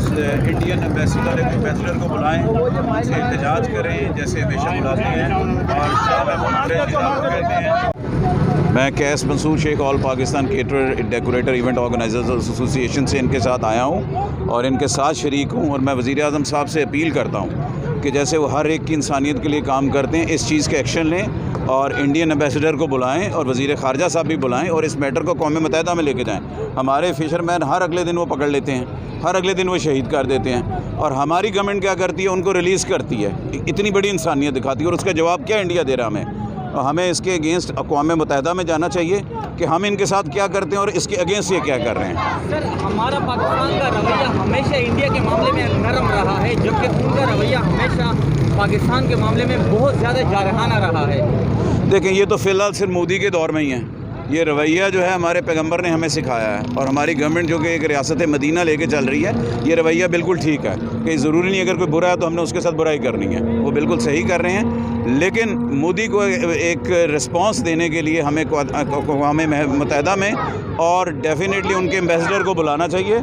उस Indian ambassador को बुलाएं, उनसे एहतजाज करें जैसे हमेशा बुलाते हैं और शाह महमूद कुरैशी साहब को कहते हैं। मैं Qais Mansoor Shaikh all Pakistan caterer decorator event organisers association से इनके साथ आया हूँ और इनके साथ शरीक हूँ। और मैं वज़ीर आज़म साहब से अपील करता हूँ कि जैसे वो हर एक की इंसानियत के लिए काम करते हैं, इस चीज़ के एक्शन लें और इंडियन एम्बेसडर को बुलाएं और वज़ीर ख़ारजा साहब भी बुलाएं और इस मैटर को कौम मुत्तहिदा में लेके जाएं। हमारे फ़िशरमैन हर अगले दिन वो पकड़ लेते हैं, हर अगले दिन वो शहीद कर देते हैं और हमारी गवर्नमेंट क्या करती है, उनको रिलीज़ करती है। इतनी बड़ी इंसानियत दिखाती है और उसका जवाब क्या इंडिया दे रहा हमें। और हमें इसके अगेंस्ट अक़वाम मुत्तहिदा में जाना चाहिए कि हम इनके साथ क्या करते हैं और इसके अगेंस्ट ये क्या कर रहे हैं। सर, हमारा पाकिस्तान का रवैया हमेशा इंडिया के मामले में नरम रहा है, जबकि उनका रवैया हमेशा पाकिस्तान के मामले में बहुत ज़्यादा जारहाना रहा है। देखें, ये तो फ़िलहाल सिर्फ मोदी के दौर में ही है। ये रवैया जो है हमारे पैगंबर ने हमें सिखाया है और हमारी गवर्नमेंट जो कि एक रियासत मदीना लेके चल रही है, ये रवैया बिल्कुल ठीक है कि ज़रूरी नहीं अगर कोई बुरा है तो हमने उसके साथ बुराई करनी है। वो बिल्कुल सही कर रहे हैं, लेकिन मोदी को एक रिस्पांस देने के लिए हमें अक़वाम मुत्तहिदा में और डेफिनेटली उनके एम्बेसडर को बुलाना चाहिए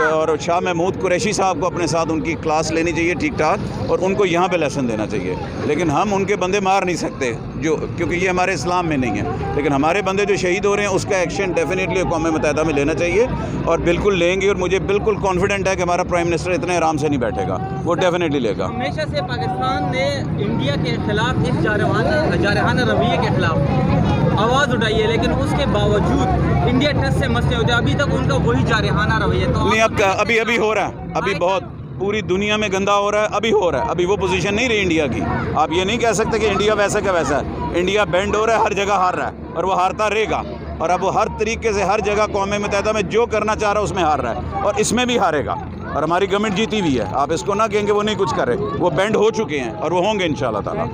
और शाह महमूद कुरैशी साहब को अपने साथ उनकी क्लास लेनी चाहिए ठीक ठाक और उनको यहाँ पे लेसन देना चाहिए। लेकिन हम उनके बंदे मार नहीं सकते जो, क्योंकि ये हमारे इस्लाम में नहीं है। लेकिन हमारे बंदे जो शहीद हो रहे हैं उसका एक्शन डेफिनेटली अक़वाम मुत्तहिदा में लेना चाहिए और बिल्कुल लेंगे। और मुझे बिल्कुल कॉन्फिडेंट है कि हमारा प्राइम मिनिस्टर इतने आराम से नहीं बैठेगा, वो डेफिनेटली लेगा। हमेशा से पाकिस्तान ने इंडिया के खिलाफ इस जारहाना रवैये के खिलाफ आवाज़ उठाई है, लेकिन उसके बावजूद इंडिया टच से मसले होते हैं। अभी तक उनका वही जारहाना रवैया तो नहीं, अब अभी हो रहा है, अभी बहुत पूरी दुनिया में गंदा हो रहा है, अभी हो रहा है। अभी वो पोजीशन नहीं रही इंडिया की। आप ये नहीं कह सकते कि इंडिया वैसा का वैसा है। इंडिया बेंड हो रहा है, हर जगह हार रहा है और वो हारता रहेगा। और अब वो हर तरीके से हर जगह कौम मुत्तहिदा में जो करना चाह रहा है उसमें हार रहा है और इसमें भी हारेगा। और हमारी गवर्नमेंट जीती हुई है, आप इसको ना कहेंगे वो नहीं कुछ कर रहे, वो बेंड हो चुके हैं और वो होंगे इंशाअल्लाह ताला।